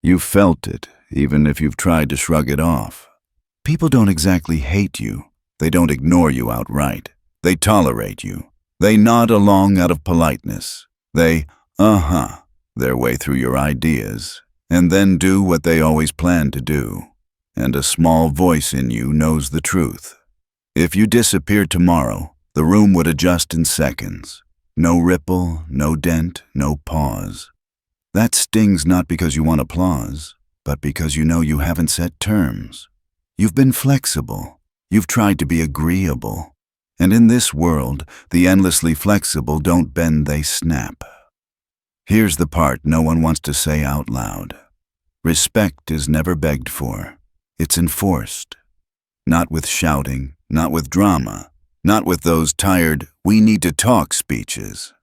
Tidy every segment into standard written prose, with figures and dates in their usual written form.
You've felt it, even if you've tried to shrug it off. People don't exactly hate you. They don't ignore you outright. They tolerate you. They nod along out of politeness. They, their way through your ideas, and then do what they always planned to do. And a small voice in you knows the truth. If you disappeared tomorrow, the room would adjust in seconds. No ripple, no dent, no pause. That stings not because you want applause, but because you know you haven't set terms. You've been flexible. You've tried to be agreeable. And in this world, the endlessly flexible don't bend, they snap. Here's the part no one wants to say out loud. Respect is never begged for. It's enforced. Not with shouting, not with drama, not with those tired, we need to talk speeches.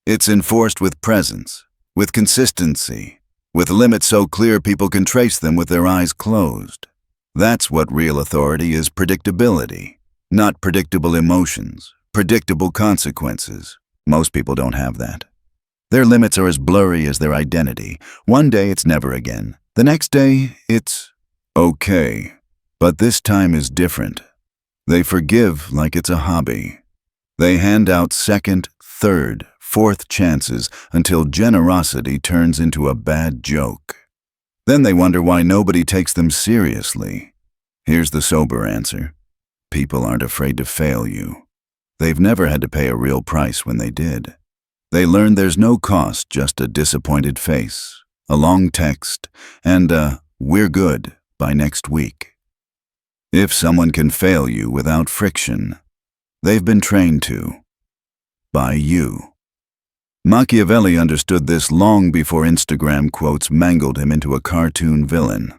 It's enforced with presence, with consistency, with limits so clear people can trace them with their eyes closed. That's what real authority is: predictability. Not predictable emotions, predictable consequences. Most people don't have that. Their limits are as blurry as their identity. One day it's never again. The next day it's okay. But this time is different. They forgive like it's a hobby. They hand out second, third, fourth chances until generosity turns into a bad joke. Then they wonder why nobody takes them seriously. Here's the sober answer. People aren't afraid to fail you. They've never had to pay a real price when they did. They learned there's no cost, just a disappointed face, a long text, and a "we're good" by next week. If someone can fail you without friction, they've been trained to. By you. Machiavelli understood this long before Instagram quotes mangled him into a cartoon villain.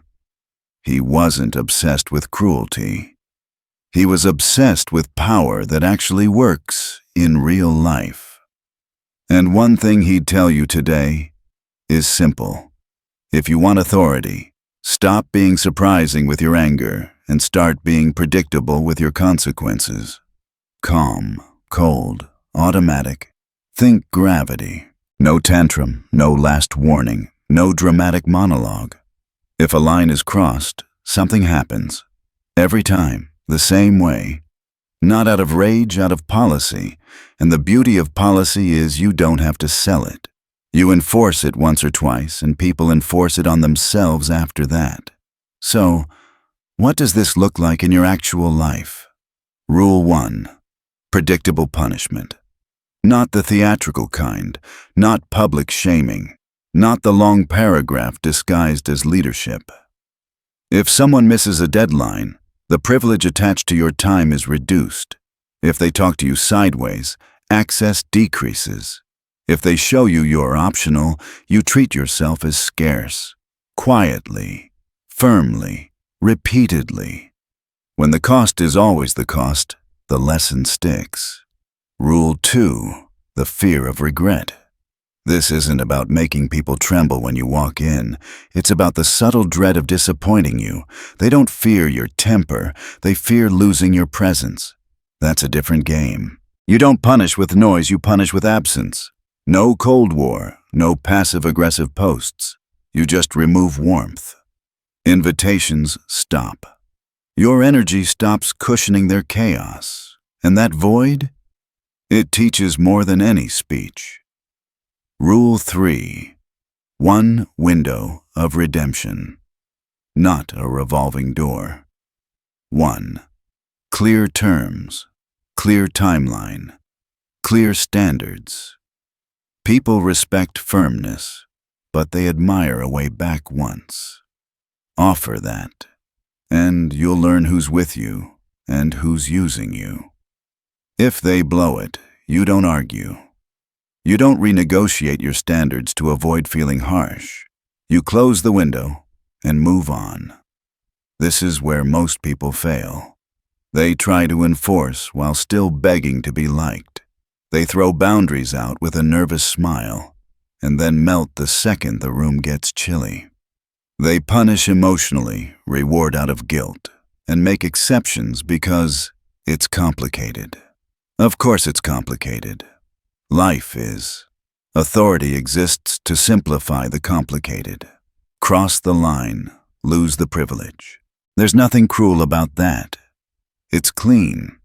He wasn't obsessed with cruelty. He was obsessed with power that actually works in real life. And one thing he'd tell you today is simple. If you want authority, stop being surprising with your anger and start being predictable with your consequences. Calm, cold, automatic. Think gravity. No tantrum, no last warning, no dramatic monologue. If a line is crossed, something happens. Every time. The same way. Not out of rage, out of policy. And the beauty of policy is you don't have to sell it. You enforce it once or twice, and people enforce it on themselves after that. So, what does this look like in your actual life? Rule 1. Predictable punishment. Not the theatrical kind, not public shaming, not the long paragraph disguised as leadership. If someone misses a deadline, the privilege attached to your time is reduced. If they talk to you sideways, access decreases. If they show you you're optional, you treat yourself as scarce. Quietly, firmly, repeatedly. When the cost is always the cost, the lesson sticks. Rule 2. The fear of regret. This isn't about making people tremble when you walk in. It's about the subtle dread of disappointing you. They don't fear your temper. They fear losing your presence. That's a different game. You don't punish with noise, you punish with absence. No Cold War, no passive-aggressive posts. You just remove warmth. Invitations stop. Your energy stops cushioning their chaos. And that void? It teaches more than any speech. Rule 3. One window of redemption. Not a revolving door. 1. Clear terms. Clear timeline. Clear standards. People respect firmness, but they admire a way back once. Offer that, and you'll learn who's with you and who's using you. If they blow it, you don't argue. You don't renegotiate your standards to avoid feeling harsh. You close the window and move on. This is where most people fail. They try to enforce while still begging to be liked. They throw boundaries out with a nervous smile, and then melt the second the room gets chilly. They punish emotionally, reward out of guilt, and make exceptions because it's complicated. Of course it's complicated. Life is. Authority exists to simplify the complicated. Cross the line, lose the privilege. There's nothing cruel about that. It's clean.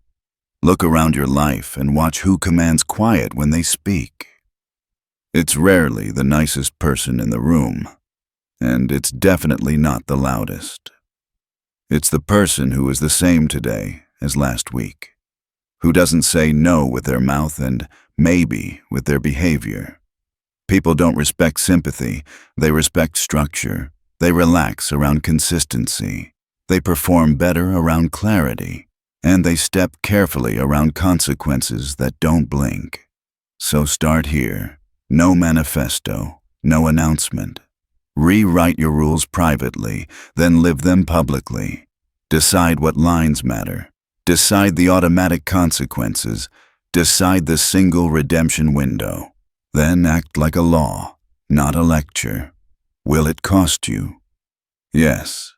Look around your life and watch who commands quiet when they speak. It's rarely the nicest person in the room, and it's definitely not the loudest. It's the person who is the same today as last week, who doesn't say no with their mouth and maybe with their behavior. People don't respect sympathy, they respect structure. They relax around consistency. They perform better around clarity. And they step carefully around consequences that don't blink. So start here. No manifesto, no announcement. Rewrite your rules privately, then live them publicly. Decide what lines matter. Decide the automatic consequences. Decide the single redemption window. Then act like a law, not a lecture. Will it cost you? Yes.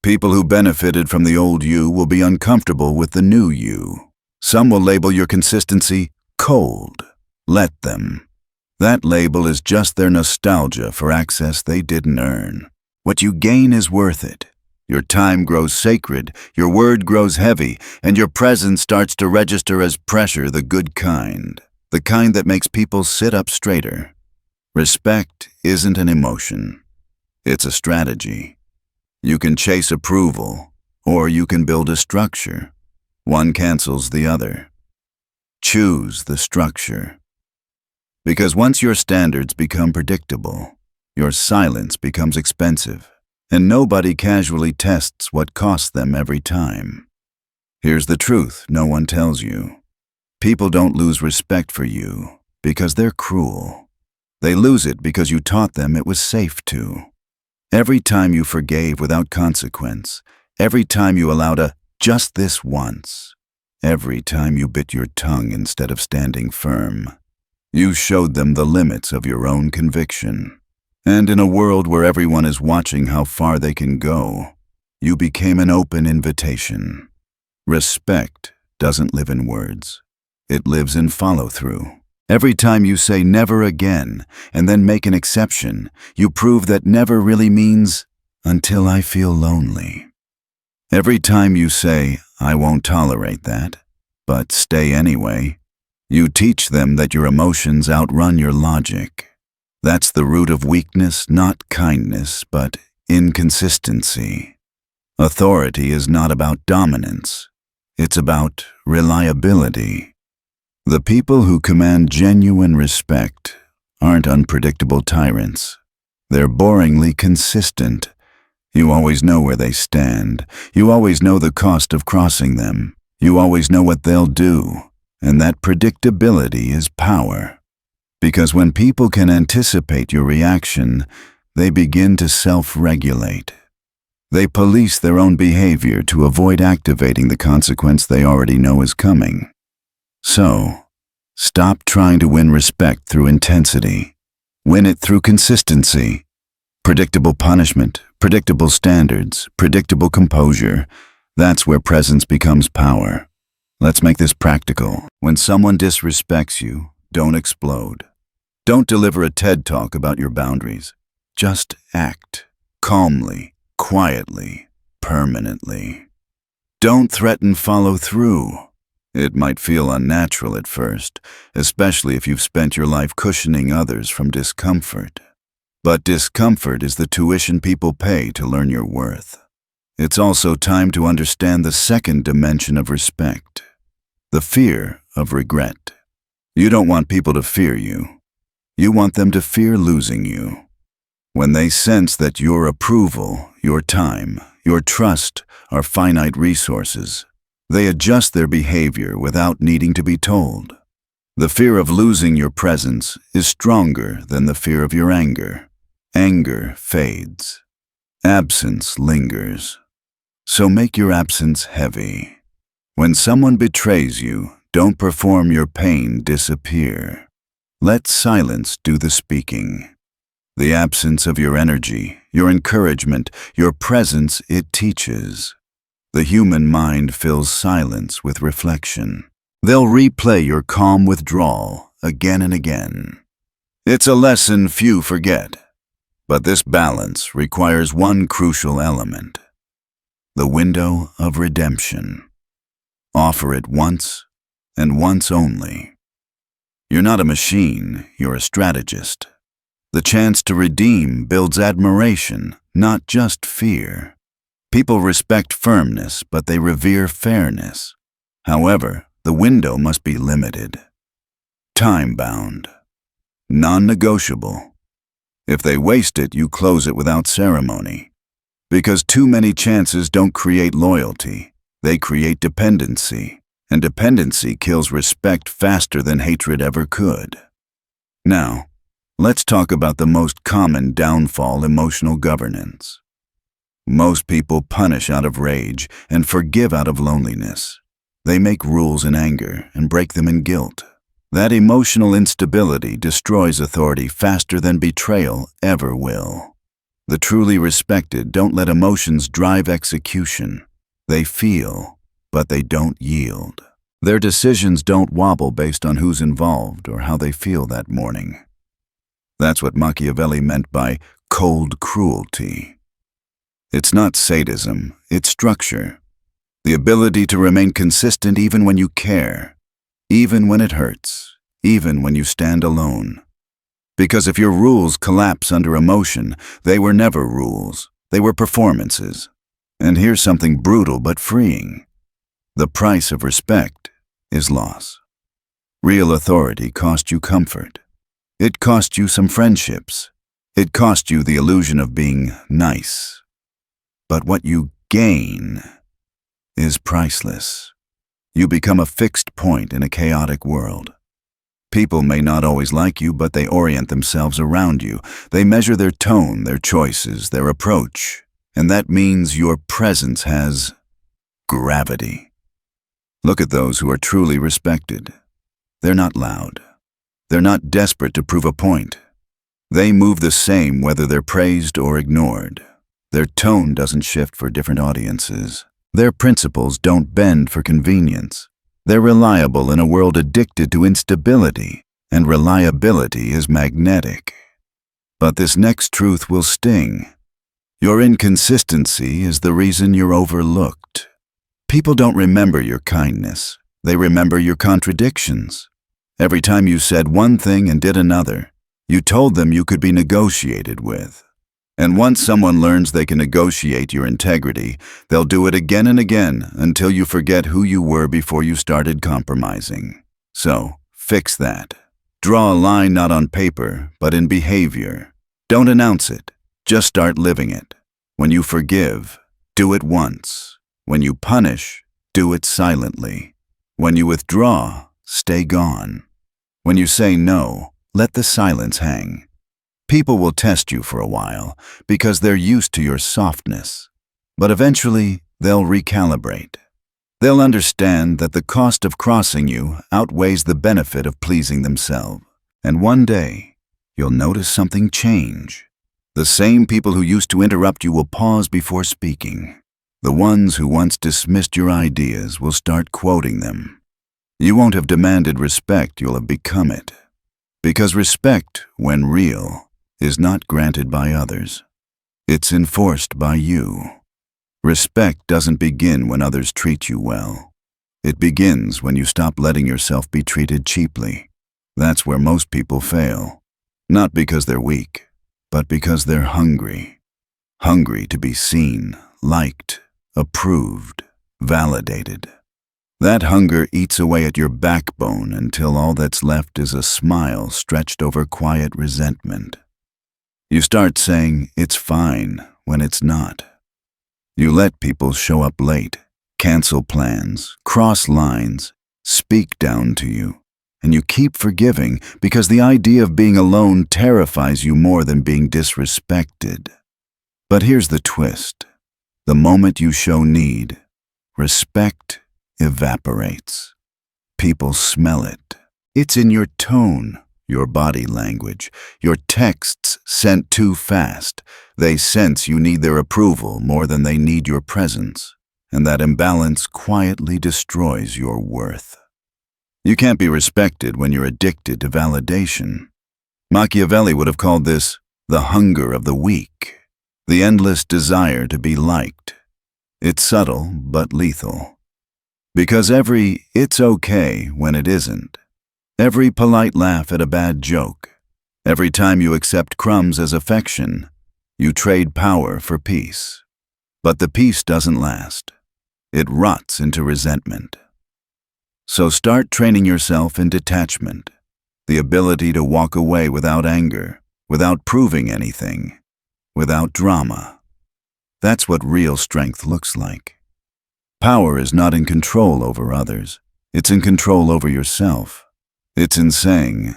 People who benefited from the old you will be uncomfortable with the new you. Some will label your consistency cold. Let them. That label is just their nostalgia for access they didn't earn. What you gain is worth it. Your time grows sacred, your word grows heavy, and your presence starts to register as pressure, the good kind. The kind that makes people sit up straighter. Respect isn't an emotion. It's a strategy. You can chase approval, or you can build a structure. One cancels the other. Choose the structure. Because once your standards become predictable, your silence becomes expensive, and nobody casually tests what costs them every time. Here's the truth no one tells you. People don't lose respect for you because they're cruel. They lose it because you taught them it was safe to. Every time you forgave without consequence, every time you allowed a just this once, every time you bit your tongue instead of standing firm, you showed them the limits of your own conviction. And in a world where everyone is watching how far they can go, you became an open invitation. Respect doesn't live in words. It lives in follow-through. Every time you say never again and then make an exception, you prove that never really means until I feel lonely. Every time you say, I won't tolerate that, but stay anyway, you teach them that your emotions outrun your logic. That's the root of weakness, not kindness, but inconsistency. Authority is not about dominance. It's about reliability. The people who command genuine respect aren't unpredictable tyrants. They're boringly consistent. You always know where they stand. You always know the cost of crossing them. You always know what they'll do. And that predictability is power. Because when people can anticipate your reaction, they begin to self-regulate. They police their own behavior to avoid activating the consequence they already know is coming. So, stop trying to win respect through intensity. Win it through consistency. Predictable punishment, predictable standards, predictable composure. That's where presence becomes power. Let's make this practical. When someone disrespects you, don't explode. Don't deliver a TED Talk about your boundaries. Just act calmly, quietly, permanently. Don't threaten follow through. It might feel unnatural at first, especially if you've spent your life cushioning others from discomfort. But discomfort is the tuition people pay to learn your worth. It's also time to understand the second dimension of respect, the fear of regret. You don't want people to fear you. You want them to fear losing you. When they sense that your approval, your time, your trust are finite resources, they adjust their behavior without needing to be told. The fear of losing your presence is stronger than the fear of your anger. Anger fades. Absence lingers. So make your absence heavy. When someone betrays you, don't perform your pain disappear. Let silence do the speaking. The absence of your energy, your encouragement, your presence, it teaches. The human mind fills silence with reflection. They'll replay your calm withdrawal again and again. It's a lesson few forget, But this balance requires one crucial element: the window of redemption. Offer it once, and once only. You're not a machine, you're a strategist. The chance to redeem builds admiration, not just fear. People respect firmness, but they revere fairness. However, the window must be limited. Time-bound. Non-negotiable. If they waste it, you close it without ceremony. Because too many chances don't create loyalty. They create dependency, and dependency kills respect faster than hatred ever could. Now, let's talk about the most common downfall: emotional governance. Most people punish out of rage and forgive out of loneliness. They make rules in anger and break them in guilt. That emotional instability destroys authority faster than betrayal ever will. The truly respected don't let emotions drive execution. They feel, but they don't yield. Their decisions don't wobble based on who's involved or how they feel that morning. That's what Machiavelli meant by cold cruelty. It's not sadism, it's structure. The ability to remain consistent even when you care, even when it hurts, even when you stand alone. Because if your rules collapse under emotion, they were never rules, they were performances. And here's something brutal but freeing. The price of respect is loss. Real authority cost you comfort. It cost you some friendships. It cost you the illusion of being nice. But what you gain is priceless. You become a fixed point in a chaotic world. People may not always like you, but they orient themselves around you. They measure their tone, their choices, their approach. And that means your presence has gravity. Look at those who are truly respected. They're not loud. They're not desperate to prove a point. They move the same whether they're praised or ignored. Their tone doesn't shift for different audiences. Their principles don't bend for convenience. They're reliable in a world addicted to instability, and reliability is magnetic. But this next truth will sting. Your inconsistency is the reason you're overlooked. People don't remember your kindness. They remember your contradictions. Every time you said one thing and did another, you told them you could be negotiated with. And once someone learns they can negotiate your integrity, they'll do it again and again until you forget who you were before you started compromising. So, fix that. Draw a line not on paper, but in behavior. Don't announce it. Just start living it. When you forgive, do it once. When you punish, do it silently. When you withdraw, stay gone. When you say no, let the silence hang. People will test you for a while because they're used to your softness. But eventually, they'll recalibrate. They'll understand that the cost of crossing you outweighs the benefit of pleasing themselves. And one day, you'll notice something change. The same people who used to interrupt you will pause before speaking. The ones who once dismissed your ideas will start quoting them. You won't have demanded respect, you'll have become it. Because respect, when real, is not granted by others. It's enforced by you. Respect doesn't begin when others treat you well. It begins when you stop letting yourself be treated cheaply. That's where most people fail. Not because they're weak, but because they're hungry. Hungry to be seen, liked, approved, validated. That hunger eats away at your backbone until all that's left is a smile stretched over quiet resentment. You start saying, "It's fine," when it's not. You let people show up late, cancel plans, cross lines, speak down to you, and you keep forgiving because the idea of being alone terrifies you more than being disrespected. But here's the twist. The moment you show need, respect evaporates. People smell it. It's in your tone, your body language, your texts sent too fast. They sense you need their approval more than they need your presence, and that imbalance quietly destroys your worth. You can't be respected when you're addicted to validation. Machiavelli would have called this the hunger of the weak, the endless desire to be liked. It's subtle but lethal. Because every "it's okay" when it isn't, every polite laugh at a bad joke, every time you accept crumbs as affection, you trade power for peace. But the peace doesn't last. It rots into resentment. So start training yourself in detachment, the ability to walk away without anger, without proving anything, without drama. That's what real strength looks like. Power is not in control over others. It's in control over yourself. It's in saying,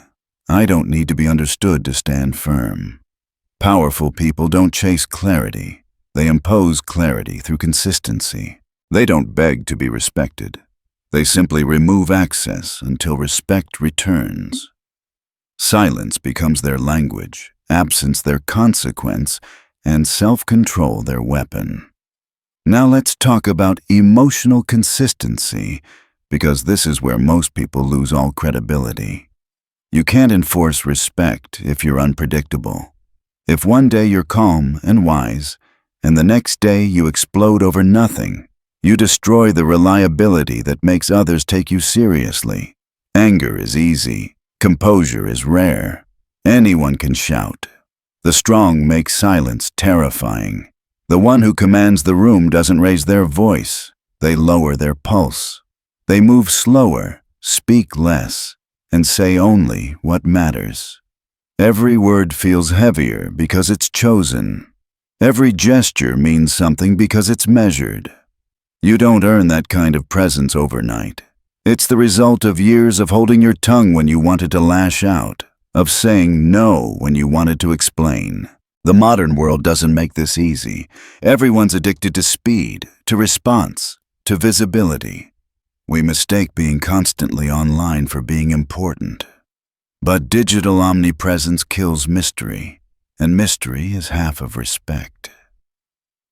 "I don't need to be understood to stand firm." Powerful people don't chase clarity. They impose clarity through consistency. They don't beg to be respected. They simply remove access until respect returns. Silence becomes their language, absence their consequence, and self-control their weapon. Now let's talk about emotional consistency, because this is where most people lose all credibility. You can't enforce respect if you're unpredictable. If one day you're calm and wise, and the next day you explode over nothing, you destroy the reliability that makes others take you seriously. Anger is easy. Composure is rare. Anyone can shout. The strong make silence terrifying. The one who commands the room doesn't raise their voice. They lower their pulse. They move slower, speak less, and say only what matters. Every word feels heavier because it's chosen. Every gesture means something because it's measured. You don't earn that kind of presence overnight. It's the result of years of holding your tongue when you wanted to lash out, of saying no when you wanted to explain. The modern world doesn't make this easy. Everyone's addicted to speed, to response, to visibility. We mistake being constantly online for being important. But digital omnipresence kills mystery, and mystery is half of respect.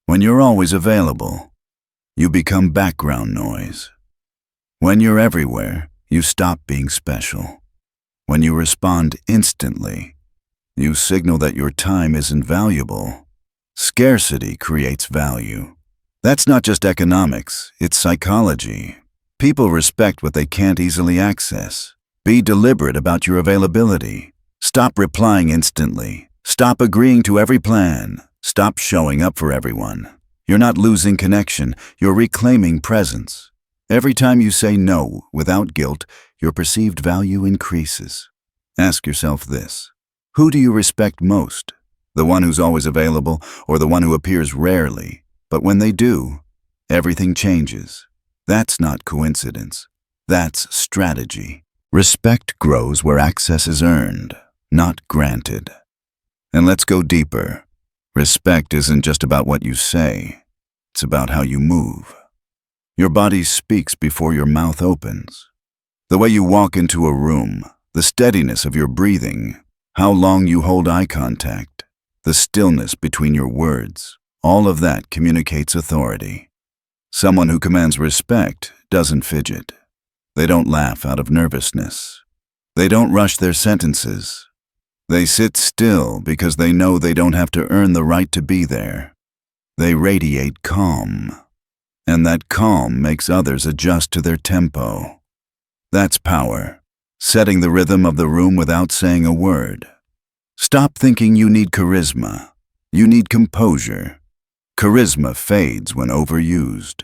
When you're always available, you become background noise. When you're everywhere, you stop being special. When you respond instantly, you signal that your time isn't valuable. Scarcity creates value. That's not just economics, it's psychology. People respect what they can't easily access. Be deliberate about your availability. Stop replying instantly. Stop agreeing to every plan. Stop showing up for everyone. You're not losing connection, you're reclaiming presence. Every time you say no without guilt, your perceived value increases. Ask yourself this: who do you respect most? The one who's always available, or the one who appears rarely? But when they do, everything changes. That's not coincidence. That's strategy. Respect grows where access is earned, not granted. And let's go deeper. Respect isn't just about what you say. It's about how you move. Your body speaks before your mouth opens. The way you walk into a room, the steadiness of your breathing, how long you hold eye contact, the stillness between your words, all of that communicates authority. Someone who commands respect doesn't fidget. They don't laugh out of nervousness. They don't rush their sentences. They sit still because they know they don't have to earn the right to be there. They radiate calm. And that calm makes others adjust to their tempo. That's power, setting the rhythm of the room without saying a word. Stop thinking you need charisma. You need composure. Charisma fades when overused.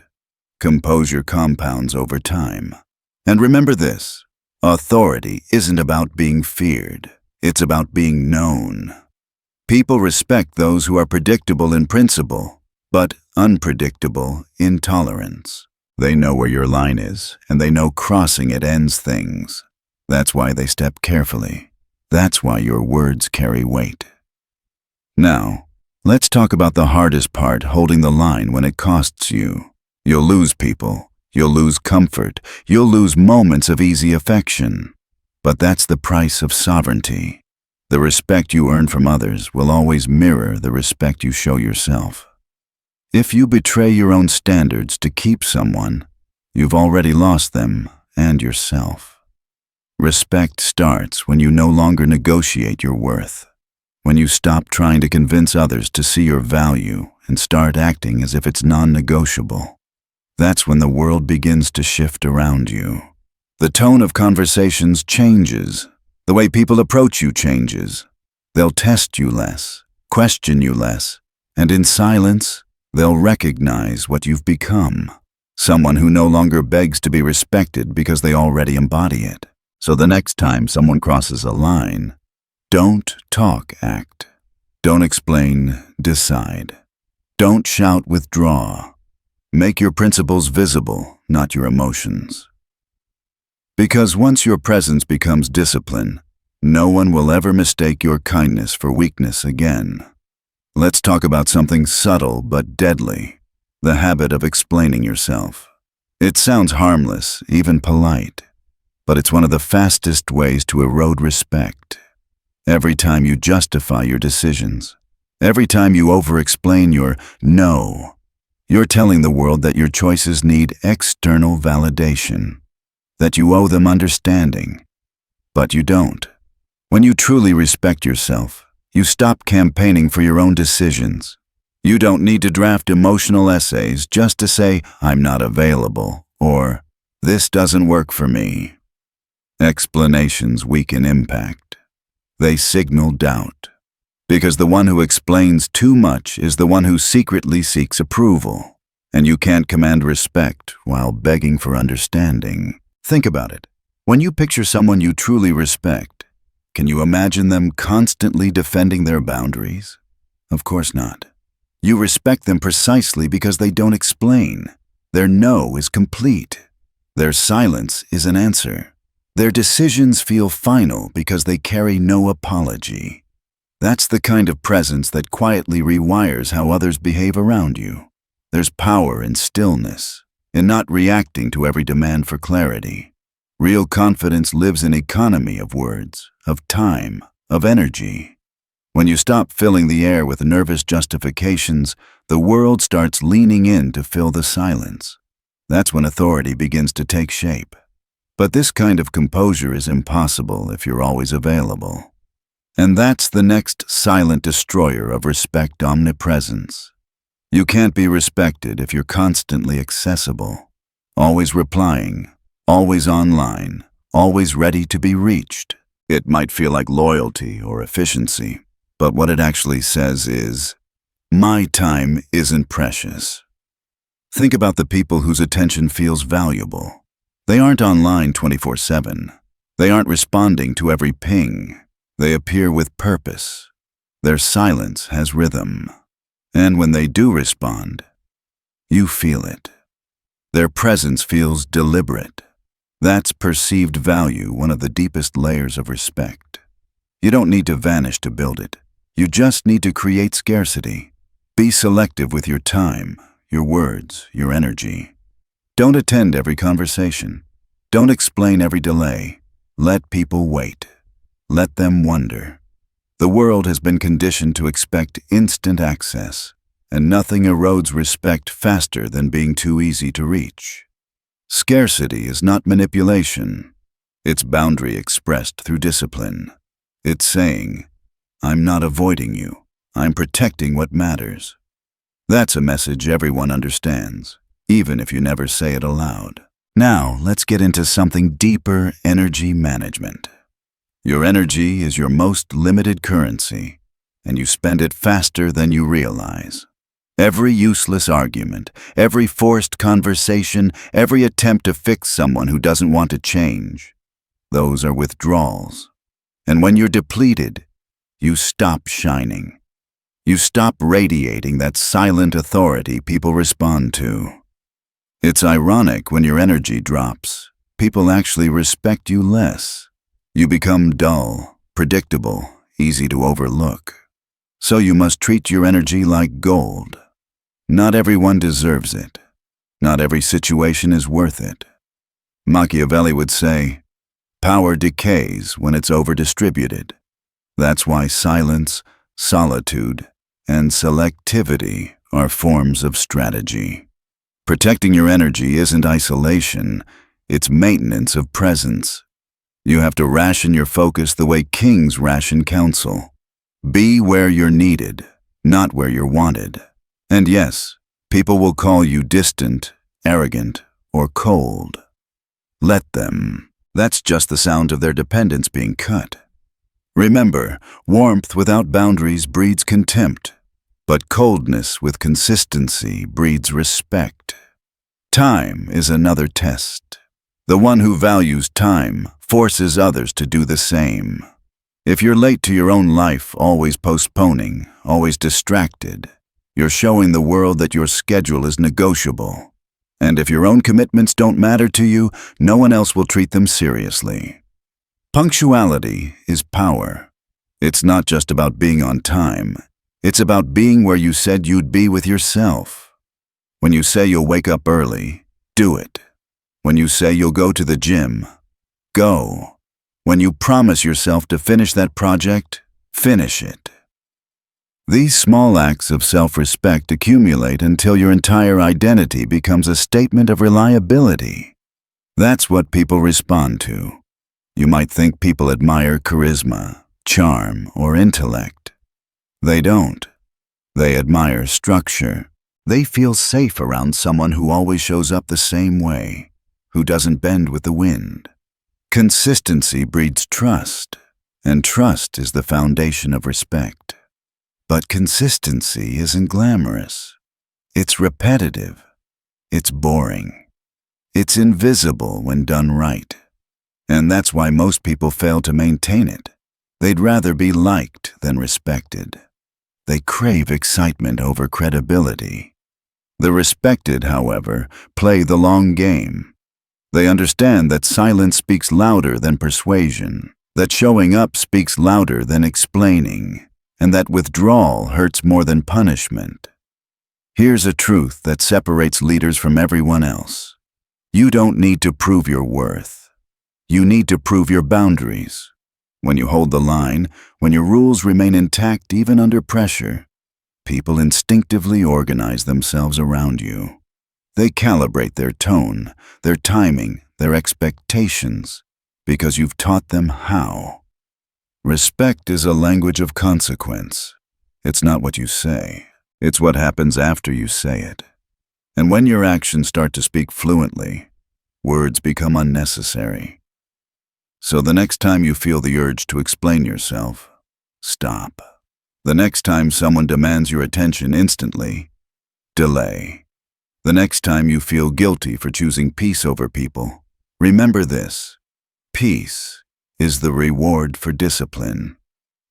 Composure compounds over time. And remember this: authority isn't about being feared. It's about being known. People respect those who are predictable in principle, but unpredictable in tolerance. They know where your line is, and they know crossing it ends things. That's why they step carefully. That's why your words carry weight. Now, let's talk about the hardest part, holding the line when it costs you. You'll lose people. You'll lose comfort. You'll lose moments of easy affection. But that's the price of sovereignty. The respect you earn from others will always mirror the respect you show yourself. If you betray your own standards to keep someone, you've already lost them and yourself. Respect starts when you no longer negotiate your worth. When you stop trying to convince others to see your value and start acting as if it's non-negotiable, that's when the world begins to shift around you. The tone of conversations changes. The way people approach you changes. They'll test you less, question you less, and in silence, they'll recognize what you've become. Someone who no longer begs to be respected because they already embody it. So the next time someone crosses a line, don't talk, act. Don't explain, decide. Don't shout, withdraw. Make your principles visible, not your emotions. Because once your presence becomes discipline, no one will ever mistake your kindness for weakness again. Let's talk about something subtle but deadly, the habit of explaining yourself. It sounds harmless, even polite, but it's one of the fastest ways to erode respect. Every time you justify your decisions, every time you over-explain your no, you're telling the world that your choices need external validation, that you owe them understanding, but you don't. When you truly respect yourself, you stop campaigning for your own decisions. You don't need to draft emotional essays just to say, "I'm not available," or "This doesn't work for me." Explanations weaken impact. They signal doubt, because the one who explains too much is the one who secretly seeks approval, and you can't command respect while begging for understanding. Think about it. When you picture someone you truly respect, can you imagine them constantly defending their boundaries? Of course not. You respect them precisely because they don't explain. Their no is complete. Their silence is an answer. Their decisions feel final because they carry no apology. That's the kind of presence that quietly rewires how others behave around you. There's power in stillness, in not reacting to every demand for clarity. Real confidence lives in economy of words, of time, of energy. When you stop filling the air with nervous justifications, the world starts leaning in to fill the silence. That's when authority begins to take shape. But this kind of composure is impossible if you're always available. And that's the next silent destroyer of respect: omnipresence. You can't be respected if you're constantly accessible, always replying, always online, always ready to be reached. It might feel like loyalty or efficiency, but what it actually says is, my time isn't precious. Think about the people whose attention feels valuable. They aren't online 24/7. They aren't responding to every ping. They appear with purpose. Their silence has rhythm. And when they do respond, you feel it. Their presence feels deliberate. That's perceived value, one of the deepest layers of respect. You don't need to vanish to build it. You just need to create scarcity. Be selective with your time, your words, your energy. Don't attend every conversation. Don't explain every delay. Let people wait. Let them wonder. The world has been conditioned to expect instant access, and nothing erodes respect faster than being too easy to reach. Scarcity is not manipulation. It's boundary expressed through discipline. It's saying, I'm not avoiding you. I'm protecting what matters. That's a message everyone understands, even if you never say it aloud. Now, let's get into something deeper: energy management. Your energy is your most limited currency, and you spend it faster than you realize. Every useless argument, every forced conversation, every attempt to fix someone who doesn't want to change, those are withdrawals. And when you're depleted, you stop shining. You stop radiating that silent authority people respond to. It's ironic, when your energy drops, people actually respect you less. You become dull, predictable, easy to overlook. So you must treat your energy like gold. Not everyone deserves it. Not every situation is worth it. Machiavelli would say, power decays when it's over-distributed. That's why silence, solitude, and selectivity are forms of strategy. Protecting your energy isn't isolation, it's maintenance of presence. You have to ration your focus the way kings ration counsel. Be where you're needed, not where you're wanted. And yes, people will call you distant, arrogant, or cold. Let them. That's just the sound of their dependence being cut. Remember, warmth without boundaries breeds contempt, but coldness with consistency breeds respect. Time is another test. The one who values time forces others to do the same. If you're late to your own life, always postponing, always distracted, you're showing the world that your schedule is negotiable. And if your own commitments don't matter to you, no one else will treat them seriously. Punctuality is power. It's not just about being on time. It's about being where you said you'd be with yourself. When you say you'll wake up early, do it. When you say you'll go to the gym, go. When you promise yourself to finish that project, finish it. These small acts of self-respect accumulate until your entire identity becomes a statement of reliability. That's what people respond to. You might think people admire charisma, charm, or intellect. They don't. They admire structure. They feel safe around someone who always shows up the same way, who doesn't bend with the wind. Consistency breeds trust, and trust is the foundation of respect. But consistency isn't glamorous. It's repetitive. It's boring. It's invisible when done right. And that's why most people fail to maintain it. They'd rather be liked than respected. They crave excitement over credibility. The respected, however, play the long game. They understand that silence speaks louder than persuasion, that showing up speaks louder than explaining, and that withdrawal hurts more than punishment. Here's a truth that separates leaders from everyone else. You don't need to prove your worth. You need to prove your boundaries. When you hold the line, when your rules remain intact even under pressure, people instinctively organize themselves around you. They calibrate their tone, their timing, their expectations, because you've taught them how. Respect is a language of consequence. It's not what you say. It's what happens after you say it. And when your actions start to speak fluently, words become unnecessary. So the next time you feel the urge to explain yourself, stop. The next time someone demands your attention instantly, delay. The next time you feel guilty for choosing peace over people, remember this: peace is the reward for discipline,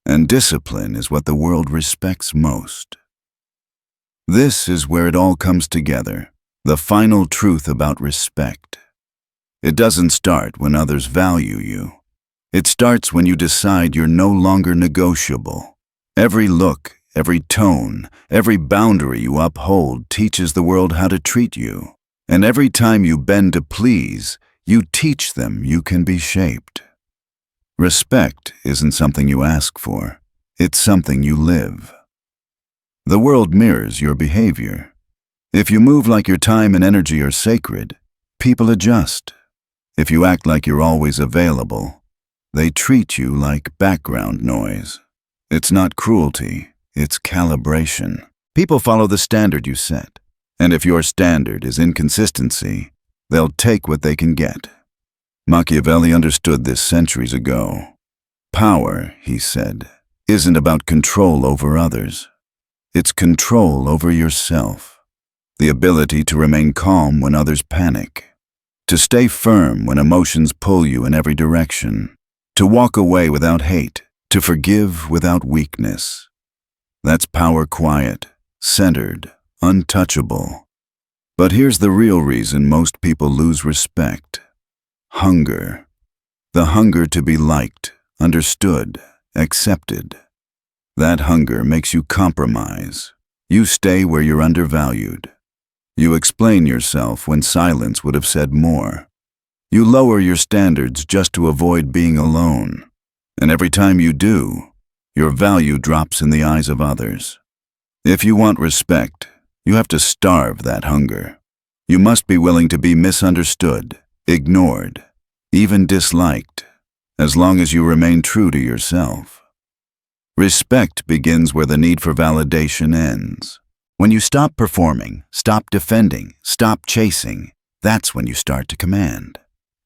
and discipline is what the world respects most. This is where it all comes together, the final truth about respect. It doesn't start when others value you. It starts when you decide you're no longer negotiable. Every look, every tone, every boundary you uphold teaches the world how to treat you. And every time you bend to please, you teach them you can be shaped. Respect isn't something you ask for. It's something you live. The world mirrors your behavior. If you move like your time and energy are sacred, people adjust. If you act like you're always available, they treat you like background noise. It's not cruelty. It's calibration. People follow the standard you set, and if your standard is inconsistency, they'll take what they can get. Machiavelli understood this centuries ago. Power, he said, isn't about control over others. It's control over yourself. The ability to remain calm when others panic. To stay firm when emotions pull you in every direction. To walk away without hate. To forgive without weakness. That's power quiet, centered, untouchable. But here's the real reason most people lose respect. Hunger. The hunger to be liked, understood, accepted. That hunger makes you compromise. You stay where you're undervalued. You explain yourself when silence would have said more. You lower your standards just to avoid being alone. And every time you do, your value drops in the eyes of others. If you want respect, you have to starve that hunger. You must be willing to be misunderstood, ignored, even disliked, as long as you remain true to yourself. Respect begins where the need for validation ends. When you stop performing, stop defending, stop chasing, that's when you start to command.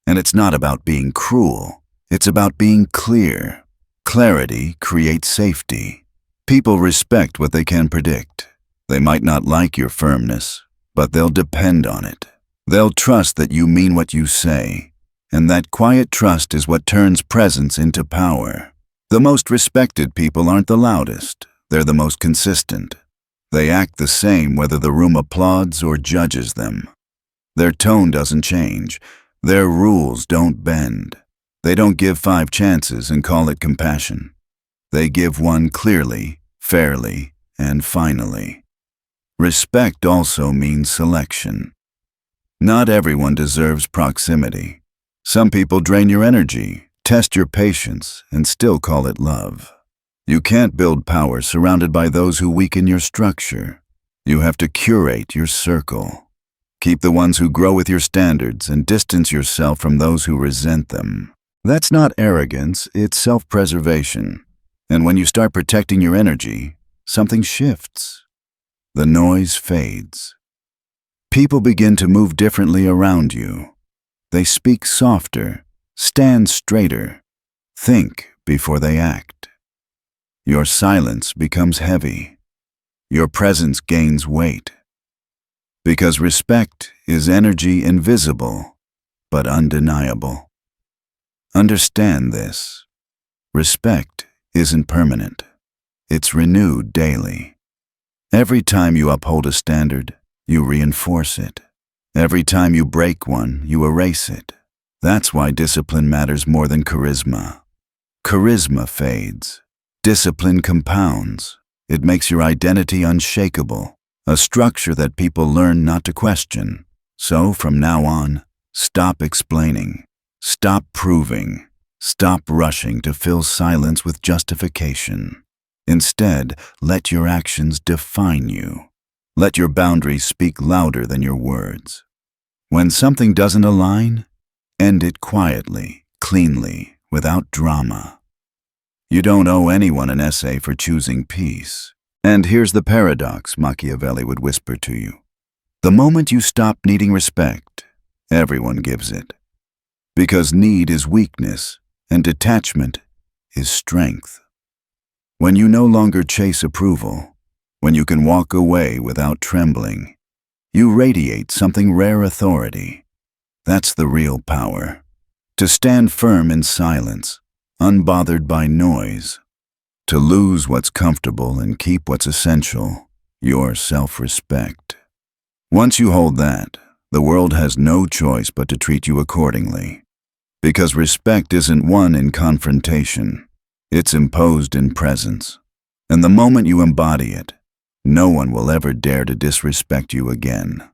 And it's not about being cruel, it's about being clear. Clarity creates safety. People respect what they can predict. They might not like your firmness, but they'll depend on it. They'll trust that you mean what you say, and that quiet trust is what turns presence into power. The most respected people aren't the loudest, they're the most consistent. They act the same whether the room applauds or judges them. Their tone doesn't change, their rules don't bend. They don't give 5 chances and call it compassion. They give one clearly, fairly, and finally. Respect also means selection. Not everyone deserves proximity. Some people drain your energy, test your patience, and still call it love. You can't build power surrounded by those who weaken your structure. You have to curate your circle. Keep the ones who grow with your standards and distance yourself from those who resent them. That's not arrogance, it's self-preservation. And when you start protecting your energy, something shifts. The noise fades. People begin to move differently around you. They speak softer, stand straighter, think before they act. Your silence becomes heavy. Your presence gains weight. Because respect is energy invisible, but undeniable. Understand this. Respect isn't permanent. It's renewed daily. Every time you uphold a standard, you reinforce it. Every time you break one, you erase it. That's why discipline matters more than charisma. Charisma fades. Discipline compounds. It makes your identity unshakable, a structure that people learn not to question. So, from now on, stop explaining. Stop proving. Stop rushing to fill silence with justification. Instead, let your actions define you. Let your boundaries speak louder than your words. When something doesn't align, end it quietly, cleanly, without drama. You don't owe anyone an essay for choosing peace. And here's the paradox Machiavelli would whisper to you. The moment you stop needing respect, everyone gives it. Because need is weakness, and detachment is strength. When you no longer chase approval, when you can walk away without trembling, you radiate something rare authority. That's the real power. To stand firm in silence, unbothered by noise. To lose what's comfortable and keep what's essential, your self-respect. Once you hold that, the world has no choice but to treat you accordingly. Because respect isn't won in confrontation, it's imposed in presence. And the moment you embody it, no one will ever dare to disrespect you again.